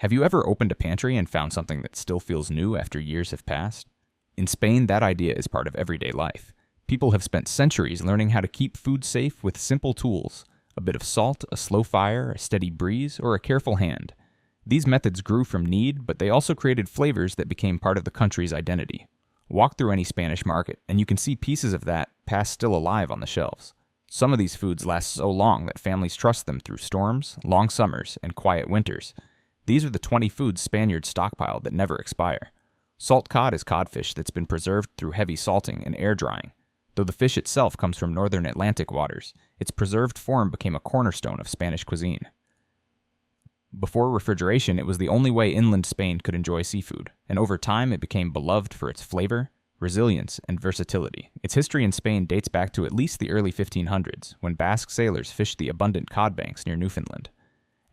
Have you ever opened a pantry and found something that still feels new after years have passed? In Spain, that idea is part of everyday life. People have spent centuries learning how to keep food safe with simple tools: a bit of salt, a slow fire, a steady breeze, or a careful hand. These methods grew from need, but they also created flavors that became part of the country's identity. Walk through any Spanish market, and you can see pieces of that past still alive on the shelves. Some of these foods last so long that families trust them through storms, long summers, and quiet winters. These are the 20 foods Spaniards stockpile that never expire. Salt cod is codfish that's been preserved through heavy salting and air drying. Though the fish itself comes from northern Atlantic waters, its preserved form became a cornerstone of Spanish cuisine. Before refrigeration, it was the only way inland Spain could enjoy seafood, and over time it became beloved for its flavor, resilience, and versatility. Its history in Spain dates back to at least the early 1500s, when Basque sailors fished the abundant cod banks near Newfoundland.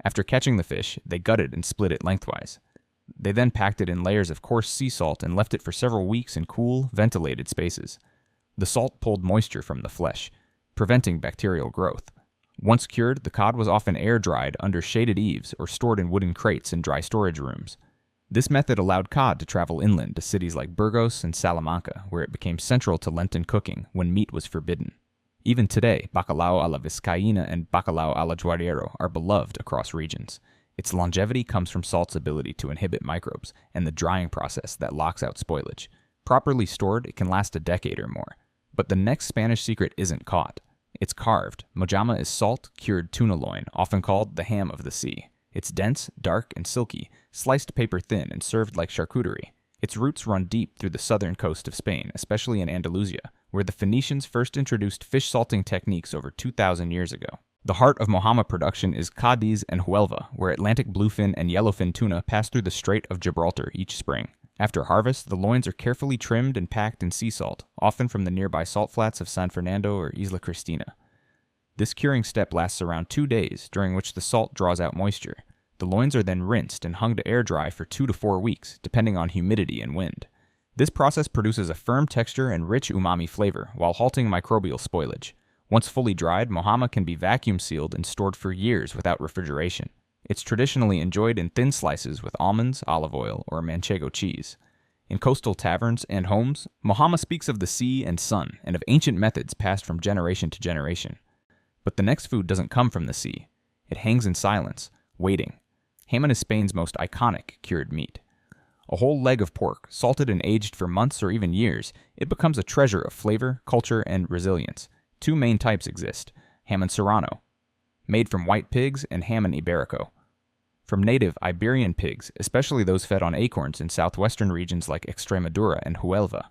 After catching the fish, they gutted and split it lengthwise. They then packed it in layers of coarse sea salt and left it for several weeks in cool, ventilated spaces. The salt pulled moisture from the flesh, preventing bacterial growth. Once cured, the cod was often air-dried under shaded eaves or stored in wooden crates in dry storage rooms. This method allowed cod to travel inland to cities like Burgos and Salamanca, where it became central to Lenten cooking when meat was forbidden. Even today, bacalao a la vizcaína and bacalao a la guarrero are beloved across regions. Its longevity comes from salt's ability to inhibit microbes and the drying process that locks out spoilage. Properly stored, it can last a decade or more. But the next Spanish secret isn't caught. It's carved. Mojama is salt-cured tuna loin, often called the ham of the sea. It's dense, dark, and silky, sliced paper-thin and served like charcuterie. Its roots run deep through the southern coast of Spain, especially in Andalusia, where the Phoenicians first introduced fish salting techniques over 2,000 years ago. The heart of Mojama production is Cadiz and Huelva, where Atlantic bluefin and yellowfin tuna pass through the Strait of Gibraltar each spring. After harvest, the loins are carefully trimmed and packed in sea salt, often from the nearby salt flats of San Fernando or Isla Cristina. This curing step lasts around 2 days, during which the salt draws out moisture. The loins are then rinsed and hung to air dry for 2 to 4 weeks, depending on humidity and wind. This process produces a firm texture and rich umami flavor, while halting microbial spoilage. Once fully dried, Mojama can be vacuum sealed and stored for years without refrigeration. It's traditionally enjoyed in thin slices with almonds, olive oil, or manchego cheese. In coastal taverns and homes, Mojama speaks of the sea and sun, and of ancient methods passed from generation to generation. But the next food doesn't come from the sea. It hangs in silence, waiting. Ham is Spain's most iconic cured meat. A whole leg of pork, salted and aged for months or even years, it becomes a treasure of flavor, culture, and resilience. 2 main types exist: ham serrano, made from white pigs, and ham iberico, from native Iberian pigs, especially those fed on acorns in southwestern regions like Extremadura and Huelva.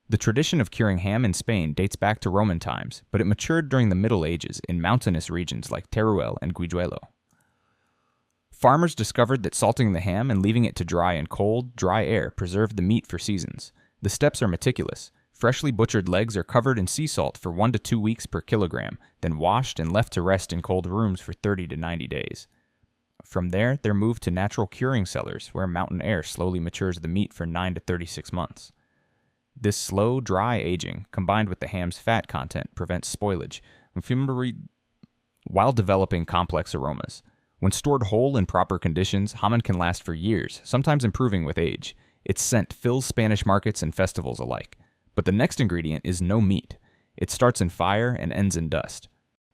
The tradition of curing ham in Spain dates back to Roman times, but it matured during the Middle Ages in mountainous regions like Teruel and Guijuelo. Farmers discovered that salting the ham and leaving it to dry in cold, dry air preserved the meat for seasons. The steps are meticulous. Freshly butchered legs are covered in sea salt for 1 to 2 weeks per kilogram, then washed and left to rest in cold rooms for 30 to 90 days. From there, they're moved to natural curing cellars, where mountain air slowly matures the meat for 9 to 36 months. This slow, dry aging, combined with the ham's fat content, prevents spoilage, while developing complex aromas. When stored whole in proper conditions, jamón can last for years, sometimes improving with age. Its scent fills Spanish markets and festivals alike. But the next ingredient is no meat. It starts in fire and ends in dust.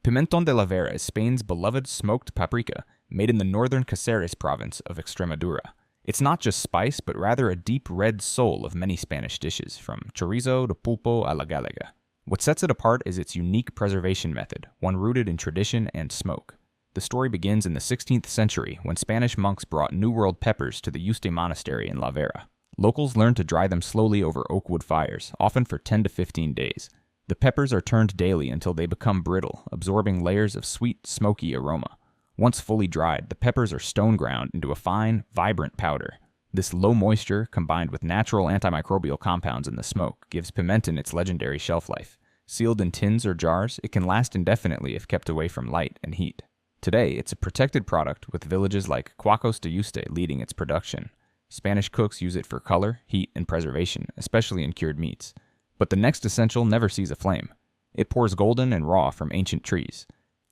Pimentón de la Vera is Spain's beloved smoked paprika, made in the northern Cáceres province of Extremadura. It's not just spice, but rather a deep red soul of many Spanish dishes, from chorizo to pulpo a la galega. What sets it apart is its unique preservation method, one rooted in tradition and smoke. The story begins in the 16th century, when Spanish monks brought New World peppers to the Yuste Monastery in La Vera. Locals learned to dry them slowly over oak wood fires, often for 10 to 15 days. The peppers are turned daily until they become brittle, absorbing layers of sweet, smoky aroma. Once fully dried, the peppers are stone ground into a fine, vibrant powder. This low moisture, combined with natural antimicrobial compounds in the smoke, gives pimenton its legendary shelf life. Sealed in tins or jars, it can last indefinitely if kept away from light and heat. Today, it's a protected product, with villages like Cuacos de Yuste leading its production. Spanish cooks use it for color, heat, and preservation, especially in cured meats. But the next essential never sees a flame. It pours golden and raw from ancient trees.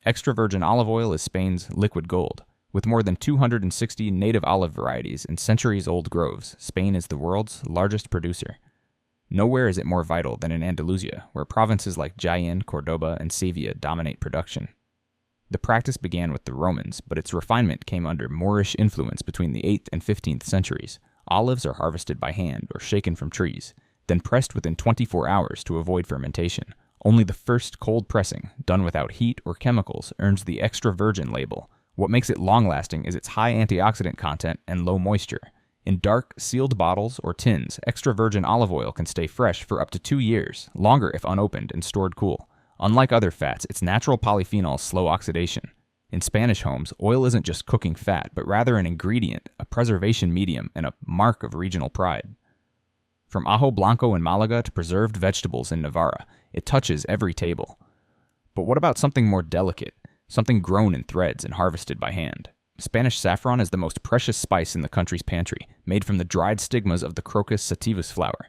Extra virgin olive oil is Spain's liquid gold. With more than 260 native olive varieties and centuries-old groves, Spain is the world's largest producer. Nowhere is it more vital than in Andalusia, where provinces like Jaén, Córdoba, and Sevilla dominate production. The practice began with the Romans, but its refinement came under Moorish influence between the 8th and 15th centuries. Olives are harvested by hand or shaken from trees, then pressed within 24 hours to avoid fermentation. Only the first cold pressing, done without heat or chemicals, earns the extra virgin label. What makes it long-lasting is its high antioxidant content and low moisture. In dark, sealed bottles or tins, extra virgin olive oil can stay fresh for up to 2 years, longer if unopened and stored cool. Unlike other fats, its natural polyphenols slow oxidation. In Spanish homes, oil isn't just cooking fat, but rather an ingredient, a preservation medium, and a mark of regional pride. From ajo blanco in Malaga to preserved vegetables in Navarra, it touches every table. But what about something more delicate, something grown in threads and harvested by hand? Spanish saffron is the most precious spice in the country's pantry, made from the dried stigmas of the Crocus sativus flower.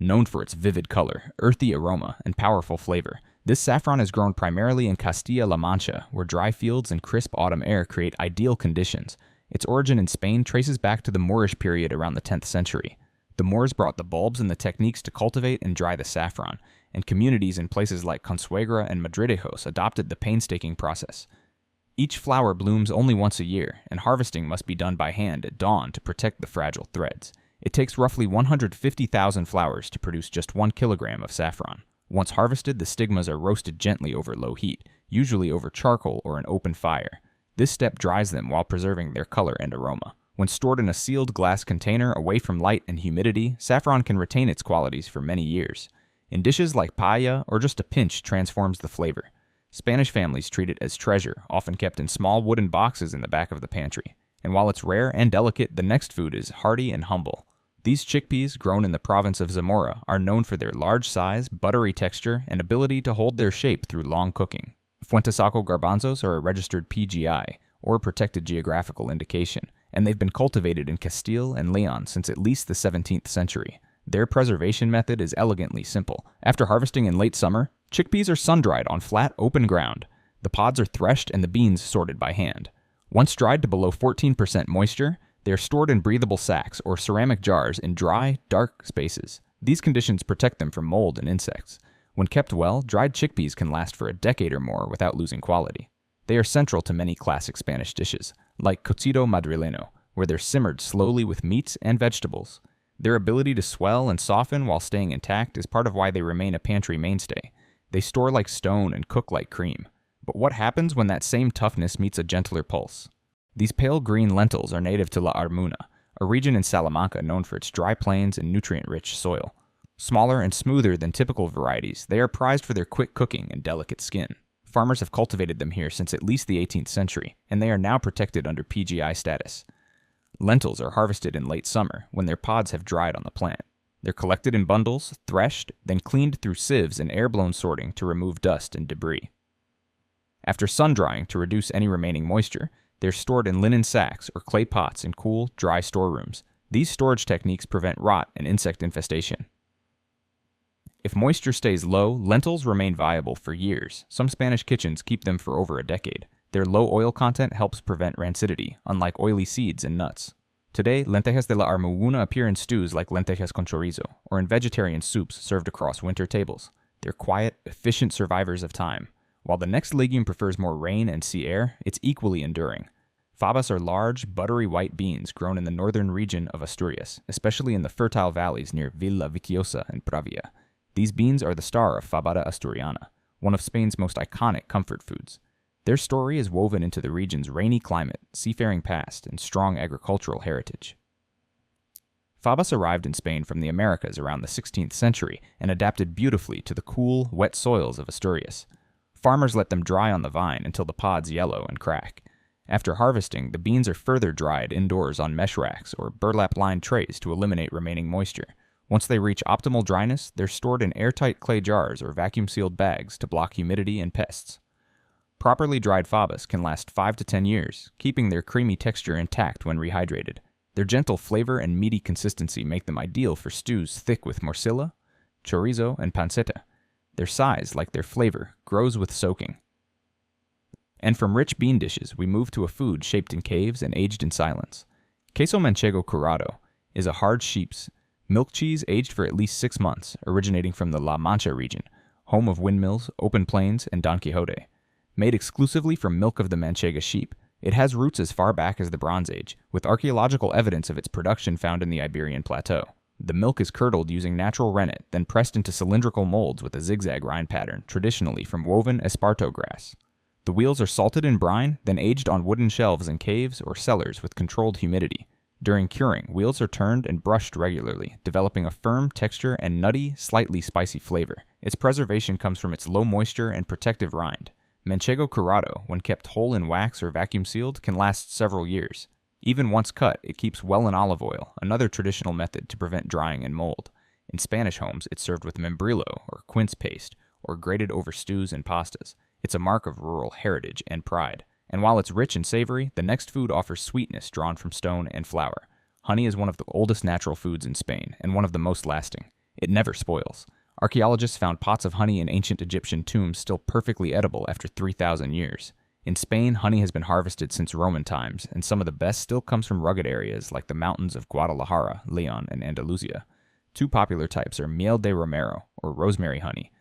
Known for its vivid color, earthy aroma, and powerful flavor, this saffron is grown primarily in Castilla-La Mancha, where dry fields and crisp autumn air create ideal conditions. Its origin in Spain traces back to the Moorish period around the 10th century. The Moors brought the bulbs and the techniques to cultivate and dry the saffron, and communities in places like Consuegra and Madridejos adopted the painstaking process. Each flower blooms only once a year, and harvesting must be done by hand at dawn to protect the fragile threads. It takes roughly 150,000 flowers to produce just 1 kilogram of saffron. Once harvested, the stigmas are roasted gently over low heat, usually over charcoal or an open fire. This step dries them while preserving their color and aroma. When stored in a sealed glass container away from light and humidity, saffron can retain its qualities for many years. In dishes like paella, or just a pinch transforms the flavor. Spanish families treat it as treasure, often kept in small wooden boxes in the back of the pantry. And while it's rare and delicate, the next food is hearty and humble. These chickpeas, grown in the province of Zamora, are known for their large size, buttery texture, and ability to hold their shape through long cooking. Fuentesaco garbanzos are a registered PGI, or protected geographical indication, and they've been cultivated in Castile and Leon since at least the 17th century. Their preservation method is elegantly simple. After harvesting in late summer, chickpeas are sun-dried on flat, open ground. The pods are threshed and the beans sorted by hand. Once dried to below 14% moisture, they are stored in breathable sacks or ceramic jars in dry, dark spaces. These conditions protect them from mold and insects. When kept well, dried chickpeas can last for a decade or more without losing quality. They are central to many classic Spanish dishes, like cocido madrileño, where they're simmered slowly with meats and vegetables. Their ability to swell and soften while staying intact is part of why they remain a pantry mainstay. They store like stone and cook like cream. But what happens when that same toughness meets a gentler pulse? These pale green lentils are native to La Armuna, a region in Salamanca known for its dry plains and nutrient-rich soil. Smaller and smoother than typical varieties, they are prized for their quick cooking and delicate skin. Farmers have cultivated them here since at least the 18th century, and they are now protected under PGI status. Lentils are harvested in late summer, when their pods have dried on the plant. They're collected in bundles, threshed, then cleaned through sieves and air-blown sorting to remove dust and debris. After sun-drying to reduce any remaining moisture, they're stored in linen sacks or clay pots in cool, dry storerooms. These storage techniques prevent rot and insect infestation. If moisture stays low, lentils remain viable for years. Some Spanish kitchens keep them for over a decade. Their low oil content helps prevent rancidity, unlike oily seeds and nuts. Today, lentejas de la Armuna appear in stews like lentejas con chorizo, or in vegetarian soups served across winter tables. They're quiet, efficient survivors of time. While the next legume prefers more rain and sea air, it's equally enduring. Fabas are large, buttery white beans grown in the northern region of Asturias, especially in the fertile valleys near Villa Viciosa and Pravia. These beans are the star of fabada asturiana, one of Spain's most iconic comfort foods. Their story is woven into the region's rainy climate, seafaring past, and strong agricultural heritage. Fabas arrived in Spain from the Americas around the 16th century and adapted beautifully to the cool, wet soils of Asturias. Farmers let them dry on the vine until the pods yellow and crack. After harvesting, the beans are further dried indoors on mesh racks or burlap-lined trays to eliminate remaining moisture. Once they reach optimal dryness, they're stored in airtight clay jars or vacuum-sealed bags to block humidity and pests. Properly dried fabas can last 5 to 10 years, keeping their creamy texture intact when rehydrated. Their gentle flavor and meaty consistency make them ideal for stews thick with morcilla, chorizo, and panceta. Their size, like their flavor, grows with soaking. And from rich bean dishes, we move to a food shaped in caves and aged in silence. Queso manchego curado is a hard sheep's milk cheese aged for at least 6 months, originating from the La Mancha region, home of windmills, open plains, and Don Quixote. Made exclusively from milk of the Manchega sheep, it has roots as far back as the Bronze Age, with archaeological evidence of its production found in the Iberian Plateau. The milk is curdled using natural rennet, then pressed into cylindrical molds with a zigzag rind pattern, traditionally from woven esparto grass. The wheels are salted in brine, then aged on wooden shelves in caves or cellars with controlled humidity. During curing, wheels are turned and brushed regularly, developing a firm texture and nutty, slightly spicy flavor. Its preservation comes from its low moisture and protective rind. Manchego curado, when kept whole in wax or vacuum sealed, can last several years. Even once cut, it keeps well in olive oil, another traditional method to prevent drying and mold. In Spanish homes, it's served with membrillo or quince paste, or grated over stews and pastas. It's a mark of rural heritage and pride. And while it's rich and savory, the next food offers sweetness drawn from stone and flour. Honey is one of the oldest natural foods in Spain, and one of the most lasting. It never spoils. Archaeologists found pots of honey in ancient Egyptian tombs still perfectly edible after 3,000 years. In Spain, honey has been harvested since Roman times, and some of the best still comes from rugged areas like the mountains of Guadalajara, Leon, and Andalusia. Two popular types are miel de romero, or rosemary honey,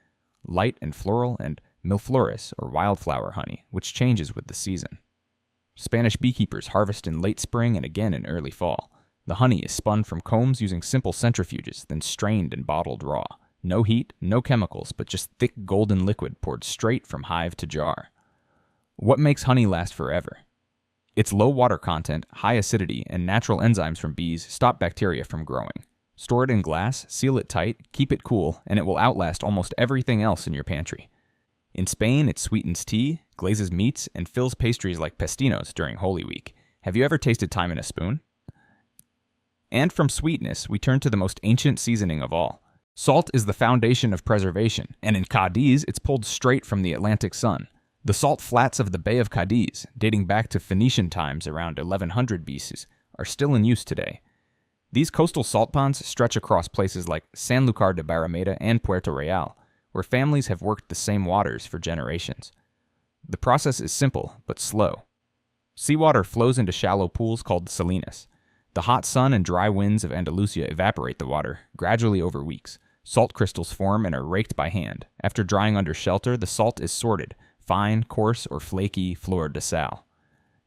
light and floral, and milflores, or wildflower honey, which changes with the season. Spanish beekeepers harvest in late spring and again in early fall. The honey is spun from combs using simple centrifuges, then strained and bottled raw. No heat, no chemicals, but just thick golden liquid poured straight from hive to jar. What makes honey last forever? Its low water content, high acidity, and natural enzymes from bees stop bacteria from growing. Store it in glass, seal it tight, keep it cool, and it will outlast almost everything else in your pantry. In Spain, it sweetens tea, glazes meats, and fills pastries like pestinos during Holy Week. Have you ever tasted thyme in a spoon? And from sweetness, we turn to the most ancient seasoning of all. Salt is the foundation of preservation, and in Cadiz, it's pulled straight from the Atlantic sun. The salt flats of the Bay of Cadiz, dating back to Phoenician times around 1100 BC, are still in use today. These coastal salt ponds stretch across places like Sanlúcar de Barrameda and Puerto Real, where families have worked the same waters for generations. The process is simple, but slow. Seawater flows into shallow pools called salinas. The hot sun and dry winds of Andalusia evaporate the water, gradually over weeks. Salt crystals form and are raked by hand. After drying under shelter, the salt is sorted, fine, coarse, or flaky flor de sal.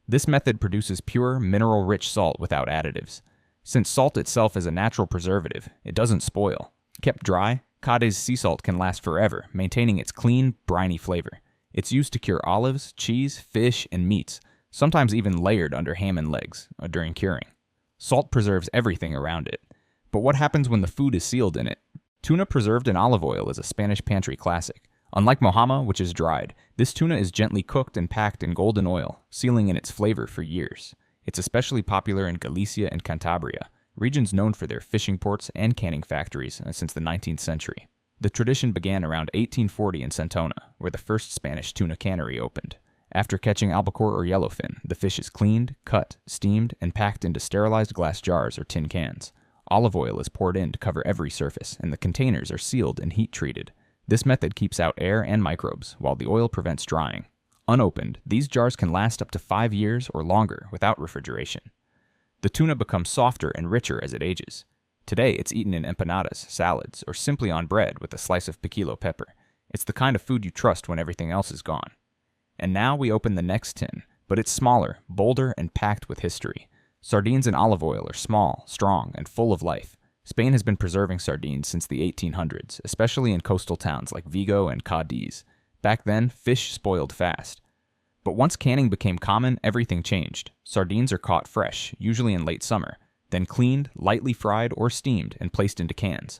This method produces pure, mineral-rich salt without additives. Since salt itself is a natural preservative, it doesn't spoil. Kept dry, Cadiz sea salt can last forever, maintaining its clean, briny flavor. It's used to cure olives, cheese, fish, and meats, sometimes even layered under ham and legs during curing. Salt preserves everything around it. But what happens when the food is sealed in it? Tuna preserved in olive oil is a Spanish pantry classic. Unlike mojama, which is dried, this tuna is gently cooked and packed in golden oil, sealing in its flavor for years. It's especially popular in Galicia and Cantabria, regions known for their fishing ports and canning factories since the 19th century. The tradition began around 1840 in Santona, where the first Spanish tuna cannery opened. After catching albacore or yellowfin, the fish is cleaned, cut, steamed, and packed into sterilized glass jars or tin cans. Olive oil is poured in to cover every surface, and the containers are sealed and heat-treated. This method keeps out air and microbes, while the oil prevents drying. Unopened, these jars can last up to 5 years or longer without refrigeration. The tuna becomes softer and richer as it ages. Today, it's eaten in empanadas, salads, or simply on bread with a slice of piquillo pepper. It's the kind of food you trust when everything else is gone. And now we open the next tin, but it's smaller, bolder, and packed with history. Sardines in olive oil are small, strong, and full of life. Spain has been preserving sardines since the 1800s, especially in coastal towns like Vigo and Cadiz. Back then, fish spoiled fast. But once canning became common, everything changed. Sardines are caught fresh, usually in late summer, then cleaned, lightly fried, or steamed, and placed into cans.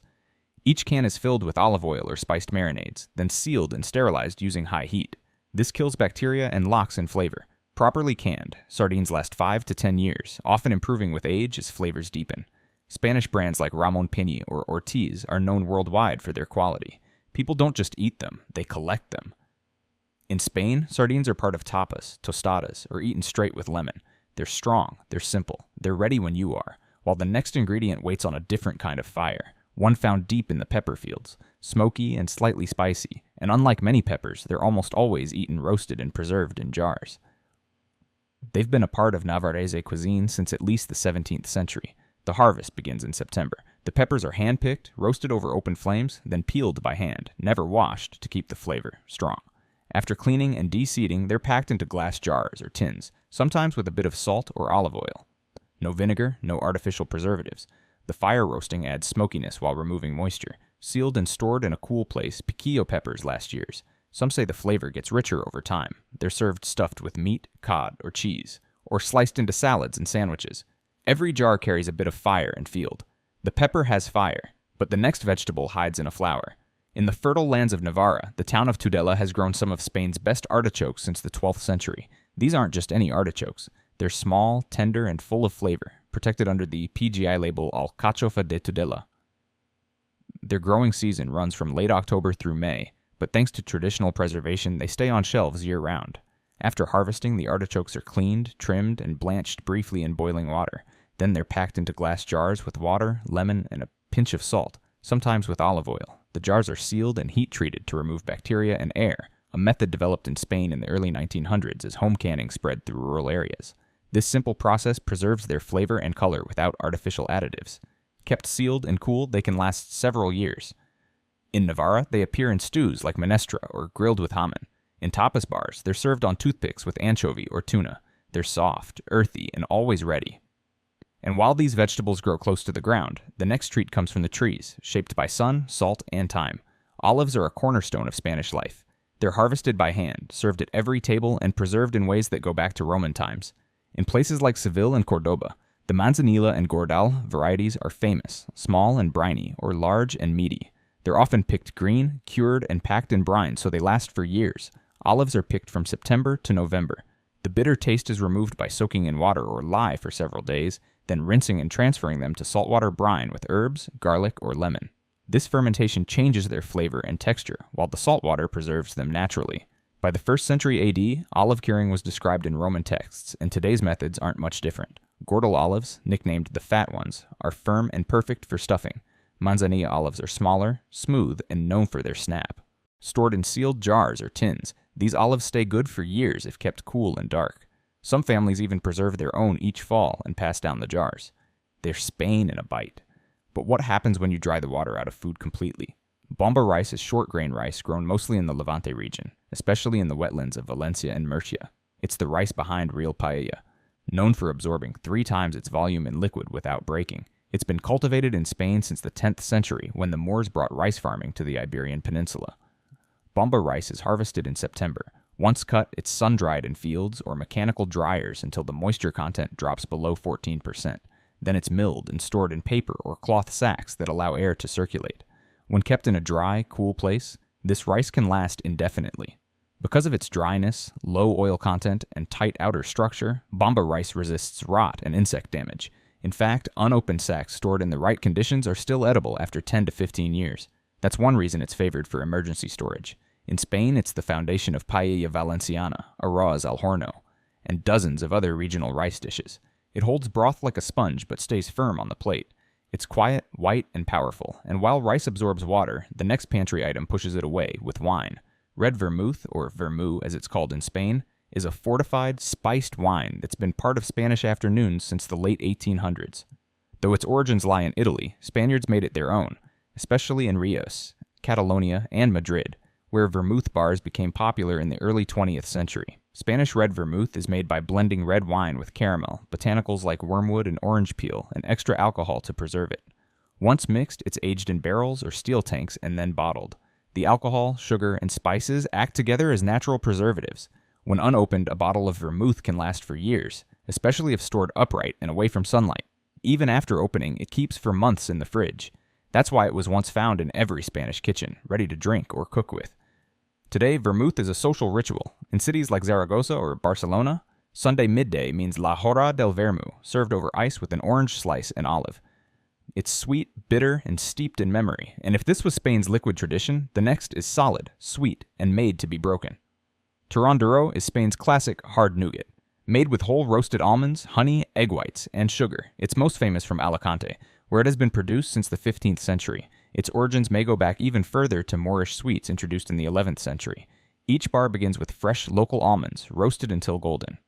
Each can is filled with olive oil or spiced marinades, then sealed and sterilized using high heat. This kills bacteria and locks in flavor. Properly canned, sardines last 5 to 10 years, often improving with age as flavors deepen. Spanish brands like Ramon Peña or Ortiz are known worldwide for their quality. People don't just eat them, they collect them. In Spain, sardines are part of tapas, tostadas, or eaten straight with lemon. They're strong, they're simple, they're ready when you are, while the next ingredient waits on a different kind of fire. one found deep in the pepper fields, smoky and slightly spicy, and unlike many peppers, they're almost always eaten roasted and preserved in jars. They've been a part of Navarrese cuisine since at least the 17th century. The harvest begins in September. The peppers are hand-picked, roasted over open flames, then peeled by hand, never washed to keep the flavor strong. After cleaning and de-seeding, they're packed into glass jars or tins, sometimes with a bit of salt or olive oil. No vinegar, no artificial preservatives. The fire roasting adds smokiness while removing moisture. Sealed and stored in a cool place, piquillo peppers last years. Some say the flavor gets richer over time. They're served stuffed with meat, cod, or cheese, or sliced into salads and sandwiches. Every jar carries a bit of fire and field. The pepper has fire, but the next vegetable hides in a flower. In the fertile lands of Navarra, the town of Tudela has grown some of Spain's best artichokes since the 12th century. These aren't just any artichokes. They're small, tender, and full of flavor, protected under the PGI label Alcachofa de Tudela. Their growing season runs from late October through May, but thanks to traditional preservation, they stay on shelves year-round. After harvesting, the artichokes are cleaned, trimmed, and blanched briefly in boiling water. Then they're packed into glass jars with water, lemon, and a pinch of salt, sometimes with olive oil. The jars are sealed and heat-treated to remove bacteria and air, a method developed in Spain in the early 1900s as home canning spread through rural areas. This simple process preserves their flavor and color without artificial additives. Kept sealed and cooled, they can last several years. In Navarra, they appear in stews like minestra or grilled with jamón. In tapas bars, they're served on toothpicks with anchovy or tuna. They're soft, earthy, and always ready. And while these vegetables grow close to the ground, the next treat comes from the trees, shaped by sun, salt, and time. Olives are a cornerstone of Spanish life. They're harvested by hand, served at every table, and preserved in ways that go back to Roman times. In places like Seville and Cordoba, the manzanilla and gordal varieties are famous, small and briny, or large and meaty. They're often picked green, cured, and packed in brine so they last for years. Olives are picked from September to November. The bitter taste is removed by soaking in water or lye for several days, then rinsing and transferring them to saltwater brine with herbs, garlic, or lemon. This fermentation changes their flavor and texture, while the salt water preserves them naturally. By the 1st century AD, olive curing was described in Roman texts, and today's methods aren't much different. Gordal olives, nicknamed the fat ones, are firm and perfect for stuffing. Manzanilla olives are smaller, smooth, and known for their snap. Stored in sealed jars or tins, these olives stay good for years if kept cool and dark. Some families even preserve their own each fall and pass down the jars. They're Spain in a bite. But what happens when you dry the water out of food completely? Bomba rice is short grain rice grown mostly in the Levante region, especially in the wetlands of Valencia and Murcia. It's the rice behind real paella. Known for absorbing 3 times its volume in liquid without breaking, it's been cultivated in Spain since the 10th century when the Moors brought rice farming to the Iberian Peninsula. Bomba rice is harvested in September. Once cut, it's sun-dried in fields or mechanical dryers until the moisture content drops below 14%. Then it's milled and stored in paper or cloth sacks that allow air to circulate. When kept in a dry, cool place, this rice can last indefinitely. Because of its dryness, low oil content, and tight outer structure, bomba rice resists rot and insect damage. In fact, unopened sacks stored in the right conditions are still edible after 10 to 15 years. That's one reason it's favored for emergency storage. In Spain, it's the foundation of paella valenciana, arroz al horno, and dozens of other regional rice dishes. It holds broth like a sponge but stays firm on the plate. It's quiet, white, and powerful, and while rice absorbs water, the next pantry item pushes it away with wine. Red vermouth, or vermou as it's called in Spain, is a fortified, spiced wine that's been part of Spanish afternoons since the late 1800s. Though its origins lie in Italy, Spaniards made it their own, especially in Rios, Catalonia, and Madrid, where vermouth bars became popular in the early 20th century. Spanish red vermouth is made by blending red wine with caramel, botanicals like wormwood and orange peel, and extra alcohol to preserve it. Once mixed, it's aged in barrels or steel tanks and then bottled. The alcohol, sugar, and spices act together as natural preservatives. When unopened, a bottle of vermouth can last for years, especially if stored upright and away from sunlight. Even after opening, it keeps for months in the fridge. That's why it was once found in every Spanish kitchen, ready to drink or cook with. Today, vermouth is a social ritual. In cities like Zaragoza or Barcelona, Sunday midday means La Hora del Vermú, served over ice with an orange slice and olive. It's sweet, bitter, and steeped in memory, and if this was Spain's liquid tradition, the next is solid, sweet, and made to be broken. Turrón duro is Spain's classic hard nougat. Made with whole roasted almonds, honey, egg whites, and sugar, it's most famous from Alicante, where it has been produced since the 15th century. Its origins may go back even further to Moorish sweets introduced in the 11th century. Each bar begins with fresh local almonds, roasted until golden.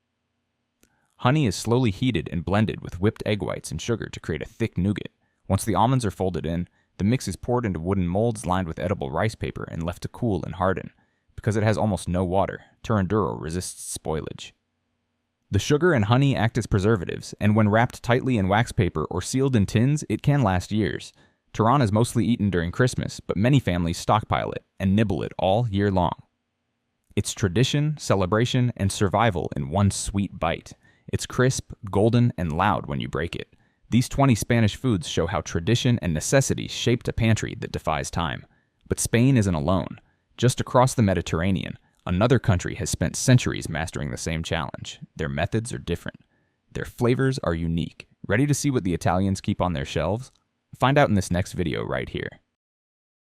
Honey is slowly heated and blended with whipped egg whites and sugar to create a thick nougat. Once the almonds are folded in, the mix is poured into wooden molds lined with edible rice paper and left to cool and harden. Because it has almost no water, Turanduro resists spoilage. The sugar and honey act as preservatives, and when wrapped tightly in wax paper or sealed in tins, it can last years. Turan is mostly eaten during Christmas, but many families stockpile it and nibble it all year long. It's tradition, celebration, and survival in one sweet bite. It's crisp, golden, and loud when you break it. These 20 Spanish foods show how tradition and necessity shaped a pantry that defies time. But Spain isn't alone. Just across the Mediterranean, another country has spent centuries mastering the same challenge. Their methods are different. Their flavors are unique. Ready to see what the Italians keep on their shelves? Find out in this next video right here.